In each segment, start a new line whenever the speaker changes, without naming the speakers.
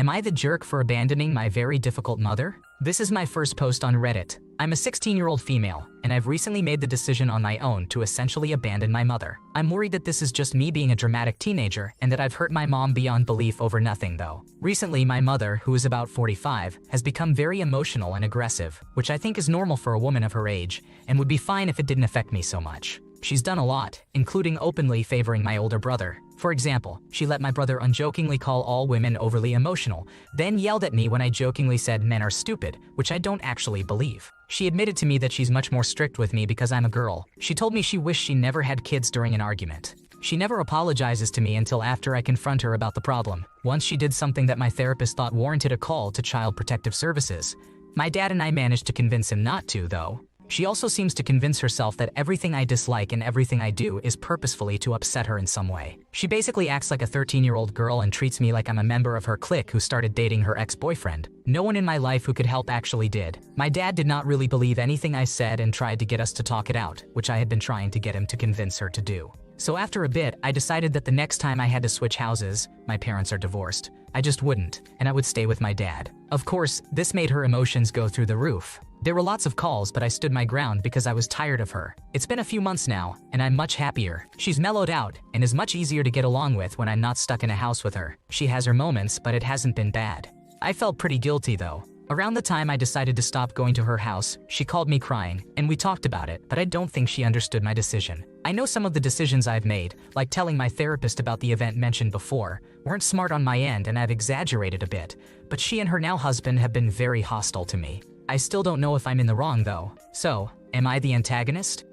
Am I the jerk for abandoning my very difficult mother? This is my first post on Reddit. I'm a 16-year-old female, and I've recently made the decision on my own to essentially abandon my mother. I'm worried that this is just me being a dramatic teenager and that I've hurt my mom beyond belief over nothing though. Recently, my mother, who is about 45, has become very emotional and aggressive, which I think is normal for a woman of her age, and would be fine if it didn't affect me so much. She's done a lot, including openly favoring my older brother. For example, she let my brother unjokingly call all women overly emotional, then yelled at me when I jokingly said men are stupid, which I don't actually believe. She admitted to me that she's much more strict with me because I'm a girl. She told me she wished she never had kids during an argument. She never apologizes to me until after I confront her about the problem. Once she did something that my therapist thought warranted a call to Child Protective Services. My dad and I managed to convince him not to, though. She also seems to convince herself that everything I dislike and everything I do is purposefully to upset her in some way. She basically acts like a 13-year-old girl and treats me like I'm a member of her clique who started dating her ex-boyfriend. No one in my life who could help actually did. My dad did not really believe anything I said and tried to get us to talk it out, which I had been trying to get him to convince her to do. So after a bit, I decided that the next time I had to switch houses, my parents are divorced, I just wouldn't, and I would stay with my dad. Of course, this made her emotions go through the roof. There were lots of calls, but I stood my ground because I was tired of her. It's been a few months now, and I'm much happier. She's mellowed out, and is much easier to get along with when I'm not stuck in a house with her. She has her moments, but it hasn't been bad. I felt pretty guilty though. Around the time I decided to stop going to her house, she called me crying, and we talked about it, but I don't think she understood my decision. I know some of the decisions I've made, like telling my therapist about the event mentioned before, weren't smart on my end and I've exaggerated a bit, but she and her now husband have been very hostile to me. I still don't know if I'm in the wrong though. So, am I the antagonist?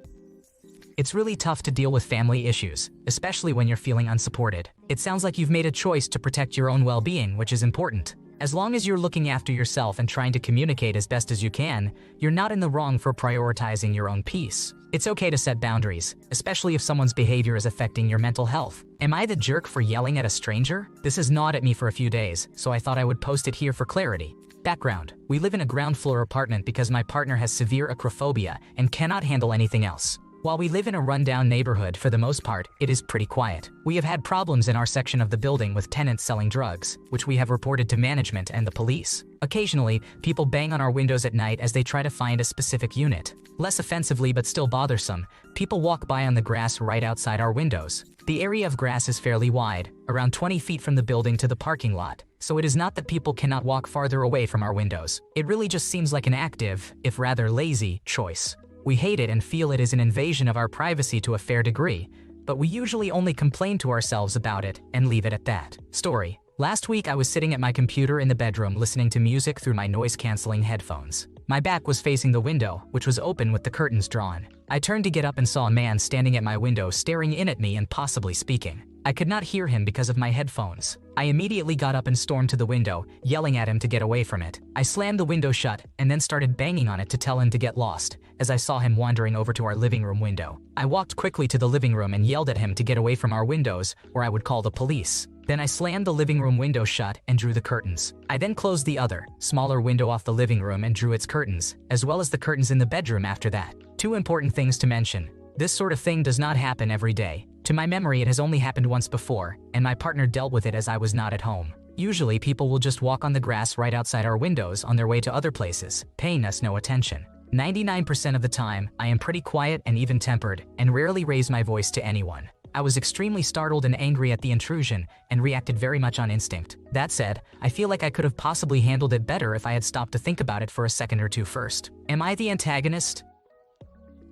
It's really tough to deal with family issues, especially when you're feeling unsupported. It sounds like you've made a choice to protect your own well-being, which is important. As long as you're looking after yourself and trying to communicate as best as you can, you're not in the wrong for prioritizing your own peace. It's okay to set boundaries, especially if someone's behavior is affecting your mental health. Am I the jerk for yelling at a stranger? This has gnawed at me for a few days, so I thought I would post it here for clarity. Background: we live in a ground floor apartment because my partner has severe acrophobia and cannot handle anything else. While we live in a rundown neighborhood, for the most part, it is pretty quiet. We have had problems in our section of the building with tenants selling drugs, which we have reported to management and the police. Occasionally, people bang on our windows at night as they try to find a specific unit. Less offensively but still bothersome, people walk by on the grass right outside our windows. The area of grass is fairly wide, around 20 feet from the building to the parking lot, so it is not that people cannot walk farther away from our windows. It really just seems like an active, if rather lazy, choice. We hate it and feel it is an invasion of our privacy to a fair degree, but we usually only complain to ourselves about it and leave it at that. Story: last week I was sitting at my computer in the bedroom listening to music through my noise-canceling headphones. My back was facing the window, which was open with the curtains drawn. I turned to get up and saw a man standing at my window staring in at me and possibly speaking. I could not hear him because of my headphones. I immediately got up and stormed to the window, yelling at him to get away from it. I slammed the window shut and then started banging on it to tell him to get lost, as I saw him wandering over to our living room window. I walked quickly to the living room and yelled at him to get away from our windows, or I would call the police. Then I slammed the living room window shut and drew the curtains. I then closed the other, smaller window off the living room and drew its curtains, as well as the curtains in the bedroom after that. Two important things to mention. This sort of thing does not happen every day. To my memory, it has only happened once before, and my partner dealt with it as I was not at home. Usually, people will just walk on the grass right outside our windows on their way to other places, paying us no attention. 99% of the time, I am pretty quiet and even-tempered, and rarely raise my voice to anyone. I was extremely startled and angry at the intrusion, and reacted very much on instinct. That said, I feel like I could have possibly handled it better if I had stopped to think about it for a second or two first. Am I the antagonist?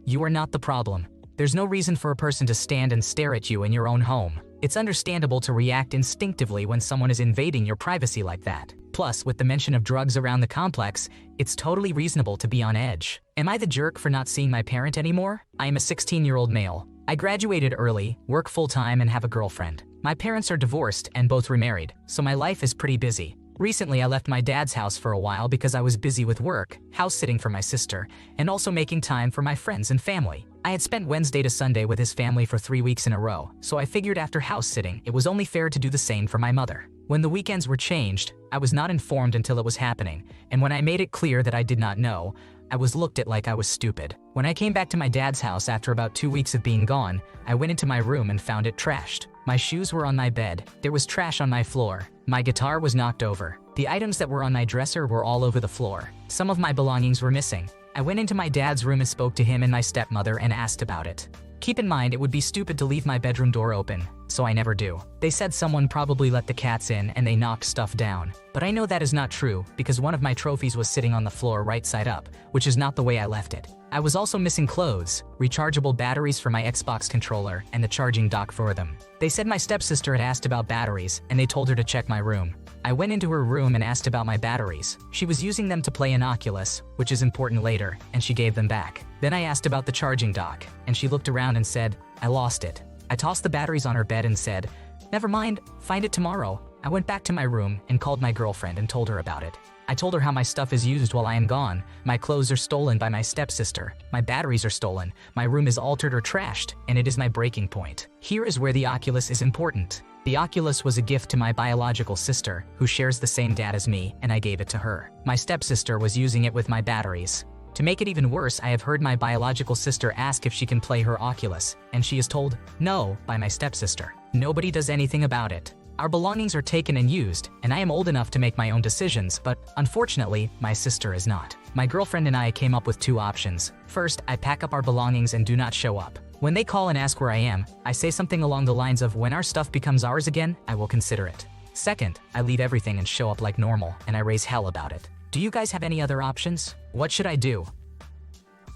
You are not the problem. There's no reason for a person to stand and stare at you in your own home. It's understandable to react instinctively when someone is invading your privacy like that. Plus, with the mention of drugs around the complex, it's totally reasonable to be on edge. Am I the jerk for not seeing my parent anymore? I am a 16-year-old male. I graduated early, work full-time, and have a girlfriend. My parents are divorced and both remarried, so my life is pretty busy. Recently, I left my dad's house for a while because I was busy with work, house-sitting for my sister, and also making time for my friends and family. I had spent Wednesday to Sunday with his family for 3 weeks in a row, so I figured after house-sitting, it was only fair to do the same for my mother. When the weekends were changed, I was not informed until it was happening, and when I made it clear that I did not know, I was looked at like I was stupid. When I came back to my dad's house after about 2 weeks of being gone, I went into my room and found it trashed. My shoes were on my bed. There was trash on my floor. My guitar was knocked over. The items that were on my dresser were all over the floor. Some of my belongings were missing. I went into my dad's room and spoke to him and my stepmother and asked about it. Keep in mind, it would be stupid to leave my bedroom door open, so I never do. They said someone probably let the cats in and they knocked stuff down. But I know that is not true because one of my trophies was sitting on the floor right side up, which is not the way I left it. I was also missing clothes, rechargeable batteries for my Xbox controller, and the charging dock for them. They said my stepsister had asked about batteries and they told her to check my room. I went into her room and asked about my batteries. She was using them to play an Oculus, which is important later, and she gave them back. Then I asked about the charging dock, and she looked around and said, I lost it. I tossed the batteries on her bed and said, never mind, find it tomorrow. I went back to my room and called my girlfriend and told her about it. I told her how my stuff is used while I am gone. My clothes are stolen by my stepsister. My batteries are stolen. My room is altered or trashed, and it is my breaking point. Here is where the Oculus is important. The Oculus was a gift to my biological sister, who shares the same dad as me, and I gave it to her. My stepsister was using it with my batteries. To make it even worse, I have heard my biological sister ask if she can play her Oculus, and she is told no by my stepsister. Nobody does anything about it. Our belongings are taken and used, and I am old enough to make my own decisions, but unfortunately, my sister is not. My girlfriend and I came up with two options. First, I pack up our belongings and do not show up. When they call and ask where I am, I say something along the lines of, when our stuff becomes ours again, I will consider it. Second, I leave everything and show up like normal, and I raise hell about it. Do you guys have any other options? What should I do?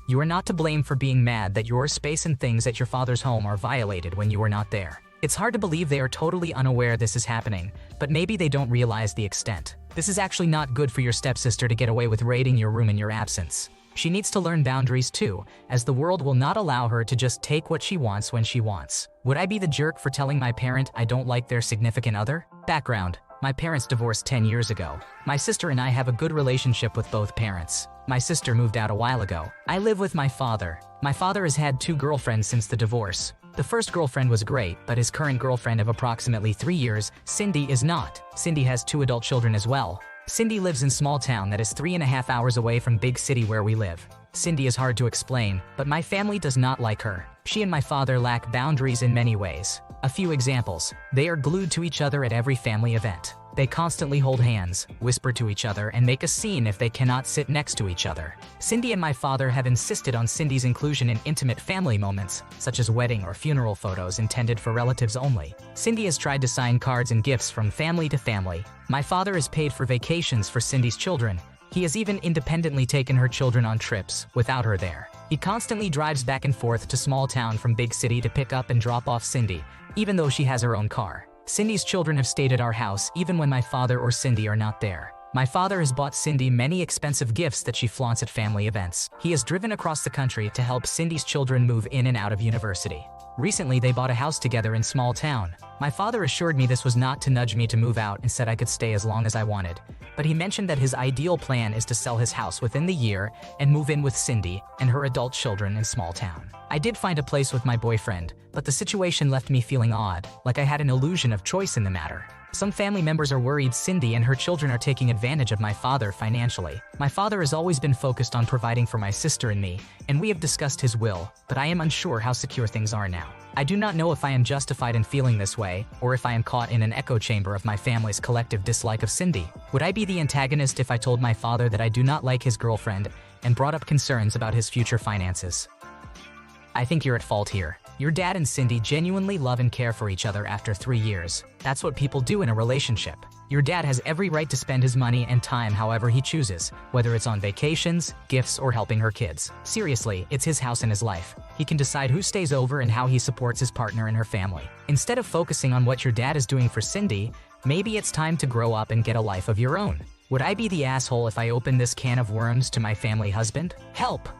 You are not to blame for being mad that your space and things at your father's home are violated when you are not there. It's hard to believe they are totally unaware this is happening, but maybe they don't realize the extent. This is actually not good for your stepsister to get away with raiding your room in your absence. She needs to learn boundaries too, as the world will not allow her to just take what she wants when she wants. Would I be the jerk for telling my parent I don't like their significant other? Background: my parents divorced 10 years ago. My sister and I have a good relationship with both parents. My sister moved out a while ago. I live with my father. My father has had 2 girlfriends since the divorce. The first girlfriend was great, but his current girlfriend of approximately 3 years, Cindy, is not. Cindy has 2 adult children as well. Cindy lives in small town that is 3.5 hours away from big city where we live. Cindy is hard to explain, but my family does not like her. She and my father lack boundaries in many ways. A few examples: they are glued to each other at every family event. They constantly hold hands, whisper to each other, and make a scene if they cannot sit next to each other. Cindy and my father have insisted on Cindy's inclusion in intimate family moments, such as wedding or funeral photos intended for relatives only. Cindy has tried to sign cards and gifts from family to family. My father has paid for vacations for Cindy's children. He has even independently taken her children on trips without her there. He constantly drives back and forth to small town from big city to pick up and drop off Cindy, even though she has her own car. Cindy's children have stayed at our house even when my father or Cindy are not there. My father has bought Cindy many expensive gifts that she flaunts at family events. He has driven across the country to help Cindy's children move in and out of university. Recently, they bought a house together in small town. My father assured me this was not to nudge me to move out and said I could stay as long as I wanted. But he mentioned that his ideal plan is to sell his house within the year and move in with Cindy and her adult children in small town. I did find a place with my boyfriend, but the situation left me feeling odd, like I had an illusion of choice in the matter. Some family members are worried Cindy and her children are taking advantage of my father financially. My father has always been focused on providing for my sister and me, and we have discussed his will, but I am unsure how secure things are now. I do not know if I am justified in feeling this way, or if I am caught in an echo chamber of my family's collective dislike of Cindy. Would I be the antagonist if I told my father that I do not like his girlfriend and brought up concerns about his future finances? I think you're at fault here. Your dad and Cindy genuinely love and care for each other after 3 years. That's what people do in a relationship. Your dad has every right to spend his money and time however he chooses, whether it's on vacations, gifts, or helping her kids. Seriously, it's his house and his life. He can decide who stays over and how he supports his partner and her family. Instead of focusing on what your dad is doing for Cindy, maybe it's time to grow up and get a life of your own. Would I be the asshole if I opened this can of worms to my family husband? Help!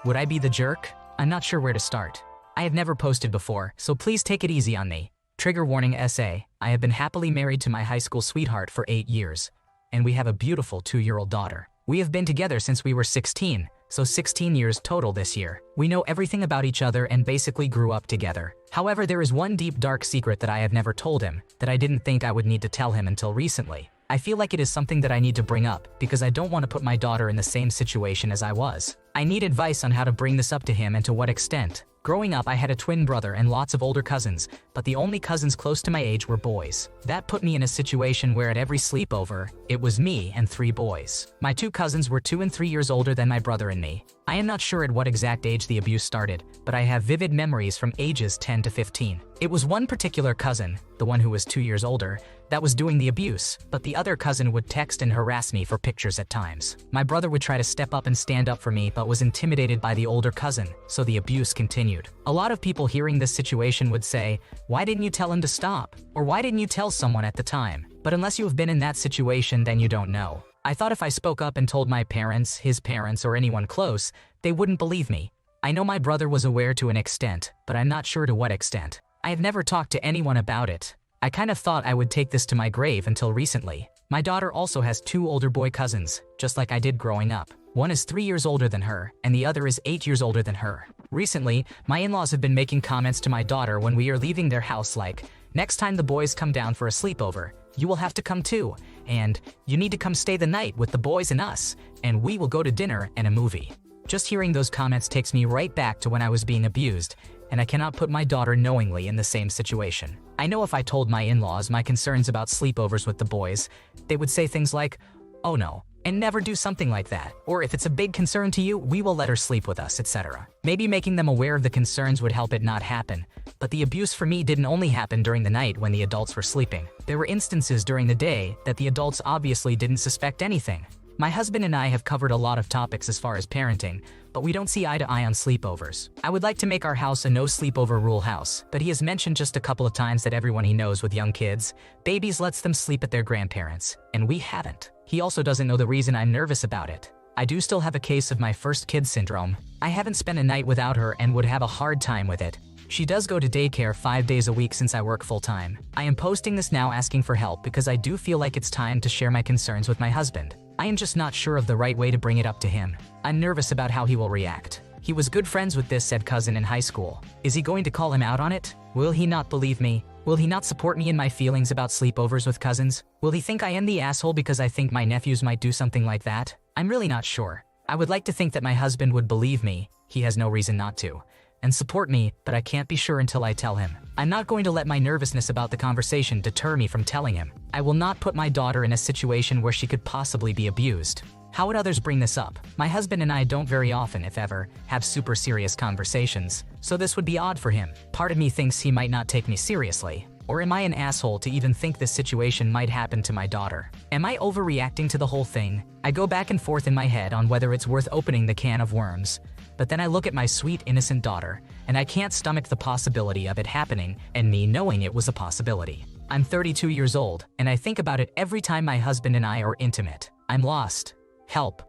Would I be the jerk? I'm not sure where to start. I have never posted before, so please take it easy on me. Trigger warning essay. I have been happily married to my high school sweetheart for 8 years, and we have a beautiful 2-year-old daughter. We have been together since we were 16, so 16 years total this year. We know everything about each other and basically grew up together. However, there is one deep dark secret that I have never told him, that I didn't think I would need to tell him until recently. I feel like it is something that I need to bring up because I don't want to put my daughter in the same situation as I was. I need advice on how to bring this up to him and to what extent. Growing up, I had a twin brother and lots of older cousins, but the only cousins close to my age were boys. That put me in a situation where at every sleepover, it was me and 3 boys. My 2 cousins were 2 and 3 years older than my brother and me. I am not sure at what exact age the abuse started, but I have vivid memories from ages 10 to 15. It was one particular cousin, the one who was 2 years older, that was doing the abuse, but the other cousin would text and harass me for pictures at times. My brother would try to step up and stand up for me but was intimidated by the older cousin, so the abuse continued. A lot of people hearing this situation would say, "Why didn't you tell him to stop?" Or "Why didn't you tell someone at the time?" But unless you have been in that situation, then you don't know. I thought if I spoke up and told my parents, his parents, or anyone close, they wouldn't believe me. I know my brother was aware to an extent, but I'm not sure to what extent. I have never talked to anyone about it. I kind of thought I would take this to my grave until recently. My daughter also has 2 older boy cousins, just like I did growing up. One is 3 years older than her, and the other is 8 years older than her. Recently, my in-laws have been making comments to my daughter when we are leaving their house like, "Next time the boys come down for a sleepover, you will have to come too, and you need to come stay the night with the boys and us, and we will go to dinner and a movie." Just hearing those comments takes me right back to when I was being abused, and I cannot put my daughter knowingly in the same situation. I know if I told my in-laws my concerns about sleepovers with the boys, they would say things like, "Oh no," and never do something like that. Or if it's a big concern to you, we will let her sleep with us, etc. Maybe making them aware of the concerns would help it not happen. But the abuse for me didn't only happen during the night when the adults were sleeping. There were instances during the day that the adults obviously didn't suspect anything. My husband and I have covered a lot of topics as far as parenting, but we don't see eye to eye on sleepovers. I would like to make our house a no sleepover rule house, but he has mentioned just a couple of times that everyone he knows with young kids, babies lets them sleep at their grandparents, and we haven't. He also doesn't know the reason I'm nervous about it. I do still have a case of my first kid syndrome. I haven't spent a night without her and would have a hard time with it. She does go to daycare 5 days a week since I work full-time. I am posting this now asking for help because I do feel like it's time to share my concerns with my husband. I am just not sure of the right way to bring it up to him. I'm nervous about how he will react. He was good friends with this said cousin in high school. Is he going to call him out on it? Will he not believe me? Will he not support me in my feelings about sleepovers with cousins? Will he think I am the asshole because I think my nephews might do something like that? I'm really not sure. I would like to think that my husband would believe me, he has no reason not to, and support me, but I can't be sure until I tell him. I'm not going to let my nervousness about the conversation deter me from telling him. I will not put my daughter in a situation where she could possibly be abused. How would others bring this up? My husband and I don't very often, if ever, have super serious conversations, so this would be odd for him. Part of me thinks he might not take me seriously. Or am I an asshole to even think this situation might happen to my daughter? Am I overreacting to the whole thing? I go back and forth in my head on whether it's worth opening the can of worms. But then I look at my sweet, innocent daughter, and I can't stomach the possibility of it happening and me knowing it was a possibility. I'm 32 years old, and I think about it every time my husband and I are intimate. I'm lost. Help.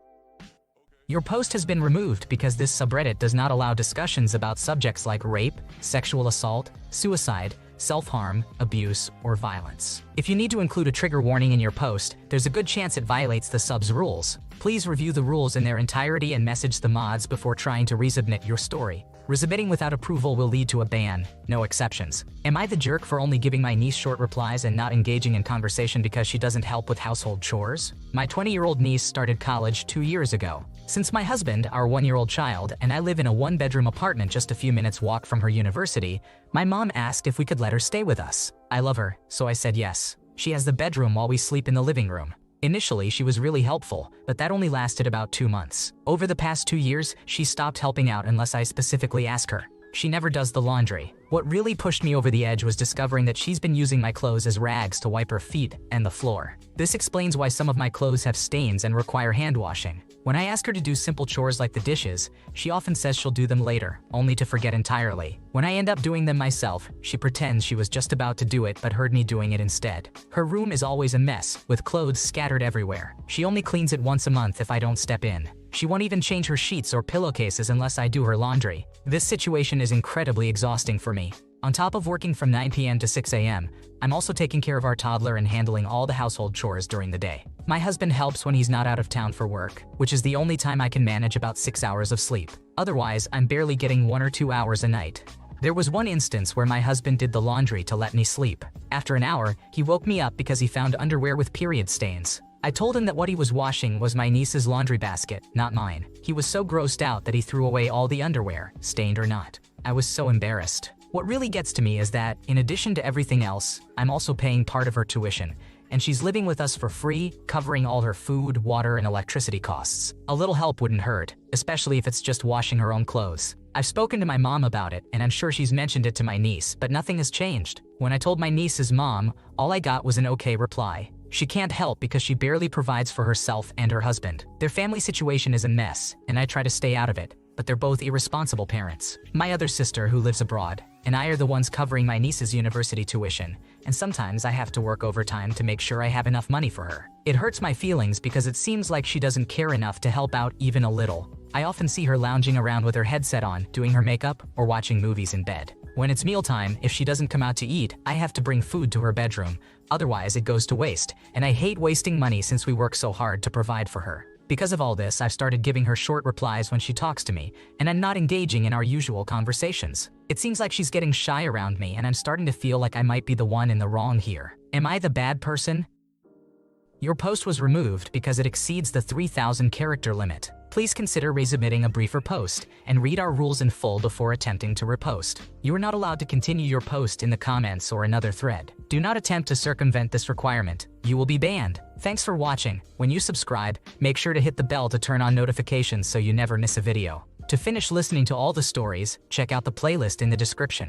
Your post has been removed because this subreddit does not allow discussions about subjects like rape, sexual assault, suicide, self-harm, abuse, or violence. If you need to include a trigger warning in your post, there's a good chance it violates the sub's rules. Please review the rules in their entirety and message the mods before trying to resubmit your story. Resubmitting without approval will lead to a ban, no exceptions. Am I the jerk for only giving my niece short replies and not engaging in conversation because she doesn't help with household chores? My 20-year-old niece started college 2 years ago. Since my husband, our 1-year-old child, and I live in a 1-bedroom apartment just a few minutes walk from her university, my mom asked if we could let her stay with us. I love her, so I said yes. She has the bedroom while we sleep in the living room. Initially, she was really helpful, but that only lasted about 2 months. Over the past 2 years, she stopped helping out unless I specifically ask her. She never does the laundry. What really pushed me over the edge was discovering that she's been using my clothes as rags to wipe her feet and the floor. This explains why some of my clothes have stains and require hand washing. When I ask her to do simple chores like the dishes, she often says she'll do them later, only to forget entirely. When I end up doing them myself, she pretends she was just about to do it but heard me doing it instead. Her room is always a mess, with clothes scattered everywhere. She only cleans it once a month if I don't step in. She won't even change her sheets or pillowcases unless I do her laundry. This situation is incredibly exhausting for me. On top of working from 9 p.m. to 6 a.m., I'm also taking care of our toddler and handling all the household chores during the day. My husband helps when he's not out of town for work, which is the only time I can manage about 6 hours of sleep. Otherwise, I'm barely getting 1 or 2 hours a night. There was one instance where my husband did the laundry to let me sleep. After an hour, he woke me up because he found underwear with period stains. I told him that what he was washing was my niece's laundry basket, not mine. He was so grossed out that he threw away all the underwear, stained or not. I was so embarrassed. What really gets to me is that, in addition to everything else, I'm also paying part of her tuition, and she's living with us for free, covering all her food, water, and electricity costs. A little help wouldn't hurt, especially if it's just washing her own clothes. I've spoken to my mom about it, and I'm sure she's mentioned it to my niece, but nothing has changed. When I told my niece's mom, all I got was an okay reply. She can't help because she barely provides for herself and her husband. Their family situation is a mess, and I try to stay out of it, but they're both irresponsible parents. My other sister, who lives abroad, and I are the ones covering my niece's university tuition, and sometimes I have to work overtime to make sure I have enough money for her. It hurts my feelings because it seems like she doesn't care enough to help out even a little. I often see her lounging around with her headset on, doing her makeup, or watching movies in bed. When it's mealtime, if she doesn't come out to eat, I have to bring food to her bedroom. Otherwise, it goes to waste, and I hate wasting money since we work so hard to provide for her. Because of all this, I've started giving her short replies when she talks to me, and I'm not engaging in our usual conversations. It seems like she's getting shy around me, and I'm starting to feel like I might be the one in the wrong here. Am I the bad person? Your post was removed because it exceeds the 3,000 character limit. Please consider resubmitting a briefer post and read our rules in full before attempting to repost. You are not allowed to continue your post in the comments or another thread. Do not attempt to circumvent this requirement. You will be banned. Thanks for watching. When you subscribe, make sure to hit the bell to turn on notifications so you never miss a video. To finish listening to all the stories, check out the playlist in the description.